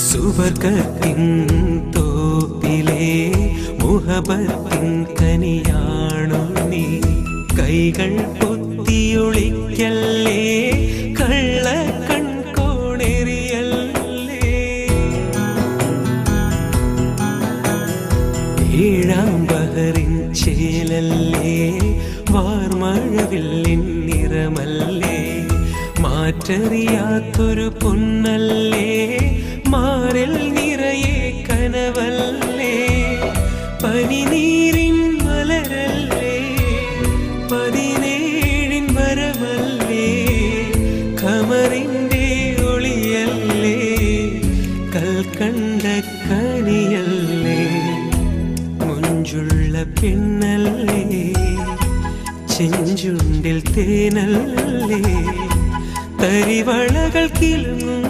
സുവർഗത്തിൻ തോപ്പിലെ മുഹബത്തിൻ കനിയാണു നീ. കൈകൾ പൊത്തിയൊളിക്കല്ലേ, കള്ള കൺകോണെറിയല്ലേ. ഏഴാം ബഹറിൻ ചേലല്ലേ, വാർമഴവില്ലിൻ നിറമല്ലേ. മാറ്ററിയാത്തൊരു പൊന്നല്ലേ, മാറിൽ നിറയെ കനവല്ലേ. പനിനീരിൻ മലരല്ലേ, 17 വരമല്ലേ. ഖമറിന്റെ ഒളിയല്ലേ, കൽക്കണ്ട കനിയല്ലേ. മുഞ്ചുള്ള പെണ്ണല്ലേ, ചെഞ്ചുണ്ടിൽ തേനല്ലേ. തരിവളകൾ കിളുങ്ങും